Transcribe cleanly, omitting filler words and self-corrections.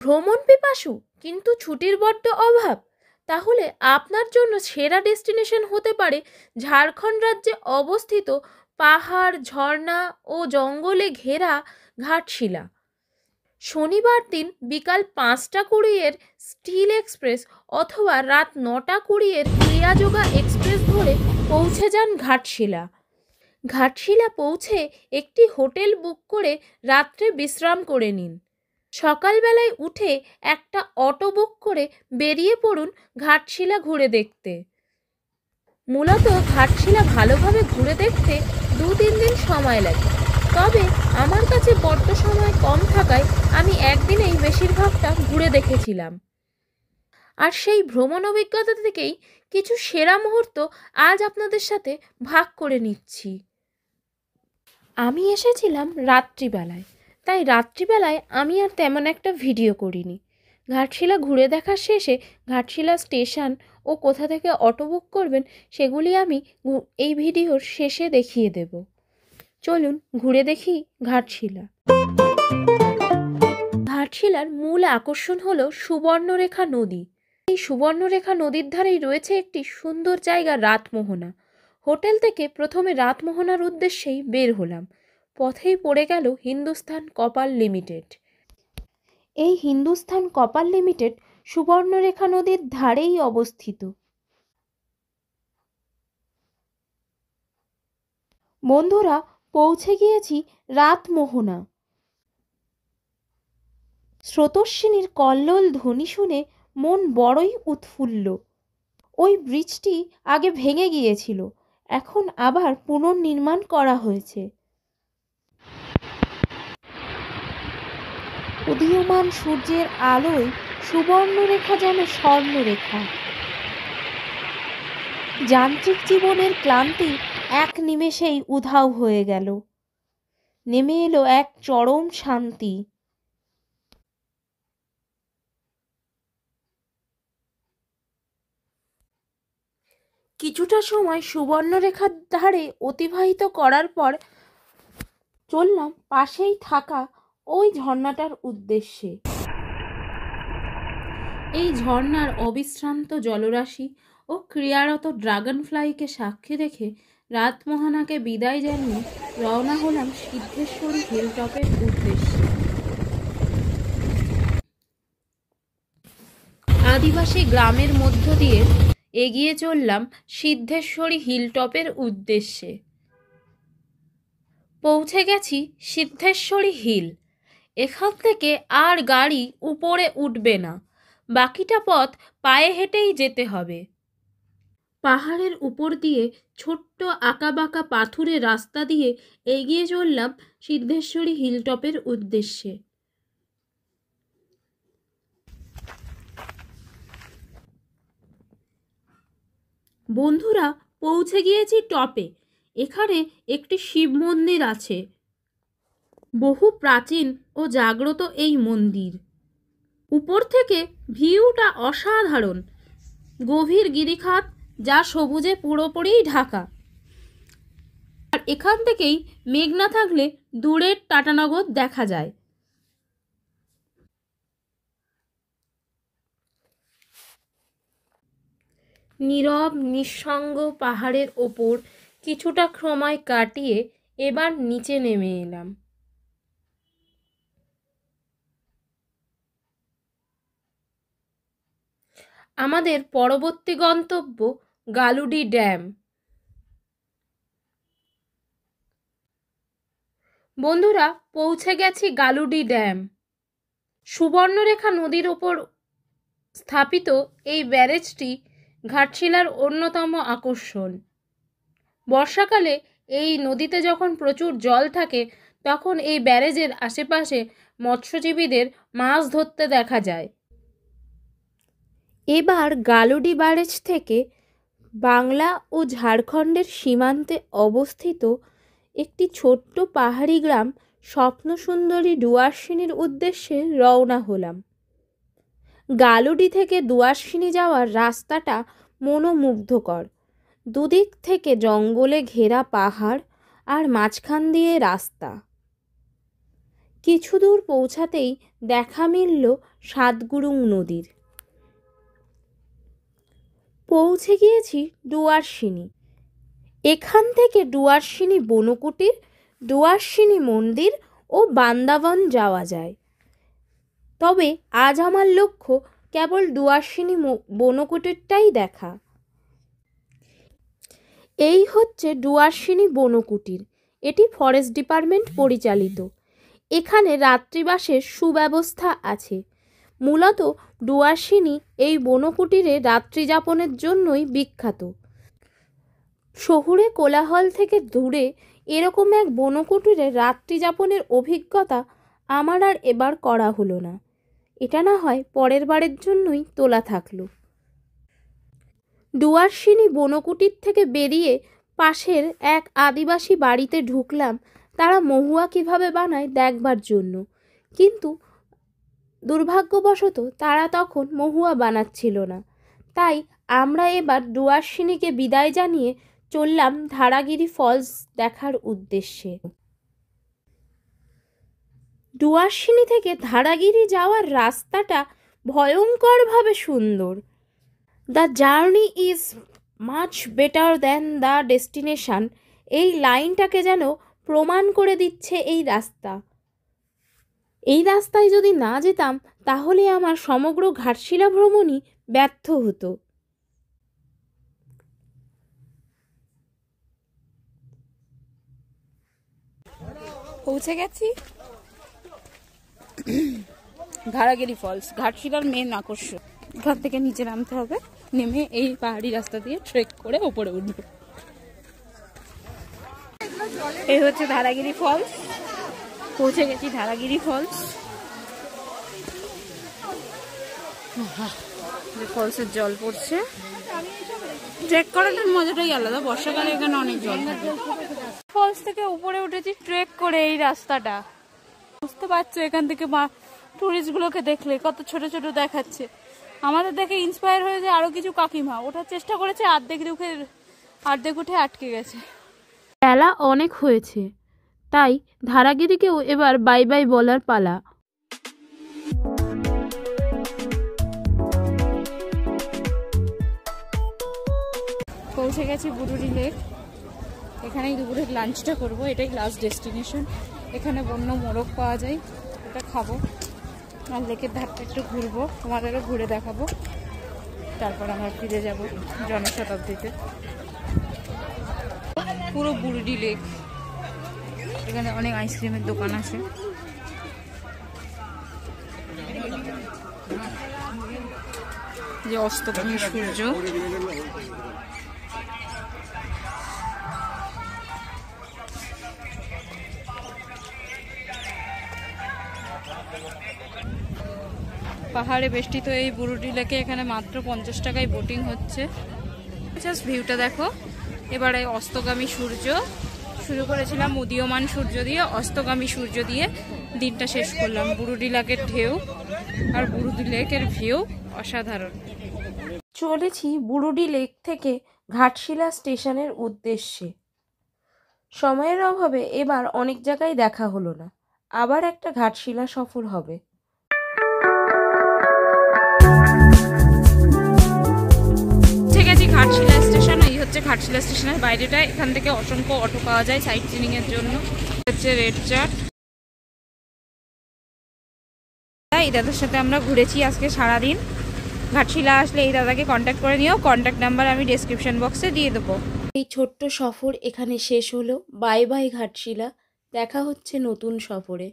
ভ্রমণ পিপাসু কিন্তু ছুটির বড্ড অভাব? তাহলে আপনার জন্য সেরা ডেস্টিনেশন হতে পারে ঝাড়খণ্ড রাজ্যে অবস্থিত পাহাড়, ঝর্ণা ও জঙ্গলে ঘেরা ঘাটশিলা। শনিবার দিন বিকাল 5টা 20-এর স্টিল এক্সপ্রেস অথবা রাত 9টা 20-এর ক্রিয়াযোগা এক্সপ্রেস ধরে পৌঁছে যান ঘাটশিলা। ঘাটশিলা পৌঁছে একটি হোটেল বুক করে রাত্রে বিশ্রাম করে নিন। সকালবেলায় উঠে একটা অটো বুক করে বেরিয়ে পড়ুন ঘাটশিলা ঘুরে দেখতে। মূলত ঘাটশিলা ভালোভাবে ঘুরে দেখতে 2-3 দিন সময় লাগে, তবে আমার কাছে বড্ড সময় কম থাকায় আমি একদিনেই বেশিরভাগটা ঘুরে দেখেছিলাম। আর সেই ভ্রমণ অভিজ্ঞতা থেকেই কিছু সেরা মুহূর্ত আজ আপনাদের সাথে ভাগ করে নিচ্ছি। আমি এসেছিলাম রাত্রিবেলায়, তাই রাত্রিবেলায় আমি আর তেমন একটা ভিডিও করিনি। ঘাটশিলা ঘুরে দেখার শেষে ঘাটশিলা স্টেশন ও কোথা থেকে অটো বুক করবেন সেগুলি আমি এই ভিডিওর শেষে দেখিয়ে দেব। চলুন ঘুরে দেখি ঘাটশিলা। ঘাটশিলার মূল আকর্ষণ হলো সুবর্ণরেখা নদী। এই সুবর্ণরেখা নদীর ধারেই রয়েছে একটি সুন্দর জায়গা রাতমোহনা। হোটেল থেকে প্রথমে রাতমোহনার উদ্দেশ্যেই বের হলাম। পথেই পড়ে গেল হিন্দুস্থান কপার লিমিটেড। এই হিন্দুস্থান কপার লিমিটেড সুবর্ণরেখা নদীর ধারেই অবস্থিত। বন্ধুরা, পৌঁছে গিয়েছি রাতমোহনা। স্রোতস্বিনীর কল্লোল ধ্বনি শুনে মন বড়ই উৎফুল্ল। ওই ব্রিজটি আগে ভেঙে গিয়েছিল, এখন আবার পুনর্নির্মাণ করা হয়েছে। উদীয়মান সূর্যের আলোয় সুবর্ণরেখা যেন স্বর্ণরেখা। যান্ত্রিক জীবনের ক্লান্তি এক নিমেষেই উধাও হয়ে গেল। নেমে এলো এক চরম শান্তি। কিছুটা সময় সুবর্ণরেখার ধারে অতিবাহিত করার পর চললাম পাশেই থাকা ওই ঝর্ণাটার উদ্দেশ্যে। এই ঝর্ণার অবিশ্রান্ত জলরাশি ও ক্রিয়ারত ড্রাগন ফ্লাইকে সাক্ষী রেখে রাতমোহনাকে বিদায় জানিয়ে রওনা হলাম সিদ্ধেশ্বরী হিলটপের উদ্দেশ্যে। আদিবাসী গ্রামের মধ্য দিয়ে এগিয়ে চললাম সিদ্ধেশ্বরী হিলটপের উদ্দেশ্যে। পৌঁছে গেছি সিদ্ধেশ্বরী হিল। এখান থেকে আর গাড়ি উপরে উঠবে না, বাকিটা পথ পায়ে হেঁটেই যেতে হবে। পাহাড়ের উপর দিয়ে ছোট্ট আঁকাবাঁকা পাথুরে রাস্তা দিয়ে এগিয়ে চললাম সিদ্ধেশ্বরী হিলটপের উদ্দেশ্যে। বন্ধুরা, পৌঁছে গিয়েছি টপে। এখানে একটি শিব মন্দির আছে। বহু প্রাচীন ও জাগ্রত এই মন্দির। উপর থেকে ভিউটা অসাধারণ। গভীর গিরিখাত যা সবুজে পুরোপুরিই ঢাকা। আর এখান থেকেই মেঘ না থাকলে দূরের টাটানগর দেখা যায়। নীরব নিঃসঙ্গ পাহাড়ের ওপর কিছুটা সময় কাটিয়ে এবার নিচে নেমে এলাম। আমাদের পরবর্তী গন্তব্য গালুডি ড্যাম। বন্ধুরা, পৌঁছে গেছি গালুডি ড্যাম। সুবর্ণরেখা নদীর ওপর স্থাপিত এই ব্যারেজটি ঘাটশিলার অন্যতম আকর্ষণ। বর্ষাকালে এই নদীতে যখন প্রচুর জল থাকে তখন এই ব্যারেজের আশেপাশে মৎস্যজীবীদের মাছ ধরতে দেখা যায়। এবার গালুডি ব্যারেজ থেকে বাংলা ও ঝাড়খণ্ডের সীমান্তে অবস্থিত একটি ছোট্ট পাহাড়ি গ্রাম স্বপ্নসুন্দরী ডুয়ার্সিনির উদ্দেশ্যে রওনা হলাম। গালুডি থেকে ডুয়ার্সিনি যাওয়ার রাস্তাটা মনোমুগ্ধকর। দুদিক থেকে জঙ্গলে ঘেরা পাহাড় আর মাঝখান দিয়ে রাস্তা। কিছু দূর পৌঁছাতেই দেখা মিলল সাতগুরুং নদীর। পৌঁছে গিয়েছি ডুয়ার্সিনী। এখান থেকে ডুয়ার্সিনী বনকুটির, ডুয়ার্সিনী মন্দির ও বান্দাবন যাওয়া যায়। তবে আজ আমার লক্ষ্য কেবল ডুয়ার্সিনী বনকুটিরটাই দেখা। এই হচ্ছে ডুয়ার্সিনী বনকুটির। এটি ফরেস্ট ডিপার্টমেন্ট পরিচালিত। এখানে রাত্রিবাসের সুব্যবস্থা আছে। মূলত ডুয়ার্সিনী এই বনকুটিরে রাত্রিযাপনের জন্যই বিখ্যাত। শহুরে কোলাহল থেকে দূরে এরকম এক বনকুটিরে রাত্রিযাপনের অভিজ্ঞতা আমার আর এবার করা হলো না। এটা না হয় পরের বারের জন্যই তোলা থাকলো। ডুয়ার্সিনী বনকুটির থেকে বেরিয়ে পাশের এক আদিবাসী বাড়িতে ঢুকলাম তারা মহুয়া কিভাবে বানায় দেখবার জন্য, কিন্তু দুর্ভাগ্যবশত তারা তখন মহুয়া বানাচ্ছিল না। তাই আমরা এবার ডুয়ার্সিনীকে বিদায় জানিয়ে চললাম ধারাগিরি ফলস দেখার উদ্দেশ্যে। ডুয়ার্সিনী থেকে ধারাগিরি যাওয়ার রাস্তাটা ভয়ঙ্করভাবে সুন্দর। The journey is much better than the destination, এই লাইনটাকে যেন প্রমাণ করে দিচ্ছে এই রাস্তা। এই রাস্তায় যদি না যেতাম তাহলে আমার সমগ্র ঘাটশিলা ভ্রমণই ব্যর্থ হতো। পৌঁছে গেছি ধারাগিরি ফলস, ঘাটশিলার মেন আকর্ষণ। এখান থেকে নিচে নামতে হবে, নেমে এই পাহাড়ি রাস্তা দিয়ে ট্রেক করে উপরে উঠবো। এই হচ্ছে ধারাগিরি ফলস। পৌঁছে গেছি ধারাগিরি ফলস। ফলসের জল পড়ছে। ট্রেক করাটার মজাটাই আলাদা, বর্ষাকালে এখানে অনেক জল থাকে। ফলস থেকে উপরে উঠেছি ট্রেক করে এই রাস্তাটা। বুঝতে পারছো এখান থেকে টুরিস্ট গুলোকে দেখলে কত ছোট ছোট দেখাচ্ছে। আমাদের দেখে ইন্সপায়ার হয়ে যায় আরো কিছু কাকিমা ওঠার চেষ্টা করেছে, অর্ধেক উঠে আটকে গেছে। বেলা অনেক হয়েছে, তাই ধারাগিরিকেও এবার বাই বাই বলার পালা। পৌঁছে গেছি বুরুডি লেক। এখানেই দুপুরের লাঞ্চটা করব। এটাই লাস্ট ডেস্টিনেশন। এখানে বন্য মোরগ পাওয়া যায়, এটা খাবো আর লেকের ধারটা একটু ঘুরবো, তোমাদেরও ঘুরে দেখাবো। তারপর আমরা ফিরে যাব জনশতাব্দীতে। পুরো বুরুডি লেক। এখানে অনেক আইসক্রিমের দোকান আছে। যে অস্তগামী সূর্য, পাহাড়ে বেষ্টিত এই বুরুডি লেকে এখানে মাত্র 50 টাকায় বোটিং হচ্ছে। জাস্ট ভিউটা দেখো। এবারে অস্তগামী সূর্য, শুরু করেছিলাম উদীয়মান সূর্য দিয়ে, অস্তগামী সূর্য দিয়ে দিনটা শেষ করলাম। বুরুডি লেকের ঢেউ আর বুরুডি লেকের ভিউ অসাধারণ। চলেছি বুরুডি লেক থেকে ঘাটশিলা স্টেশনের উদ্দেশ্যে। সময়ের অভাবে এবার অনেক জায়গায় দেখা হলো না, আবার একটা ঘাটশিলা সফর হবে। ঘাটশিলা স্টেশন, এই হচ্ছে ঘাটশিলা স্টেশনের বাইরেটা। এখান থেকে অসংখ্য অটো পাওয়া যায় সাইট সিনিং এর জন্য। হচ্ছে রেড চার্ট। এই দাদার সাথে আমরা ঘুরেছি আজকে সারাদিন। ঘাটশিলা আসলে এই দাদাকে কন্ট্যাক্ট করে নিও, কন্ট্যাক্ট নাম্বার আমি ডেসক্রিপশন বক্সে দিয়ে দেবো। এই ছোট্ট সফর এখানে শেষ হলো। বাই বাই ঘাটশিলা, দেখা হচ্ছে নতুন সফরে।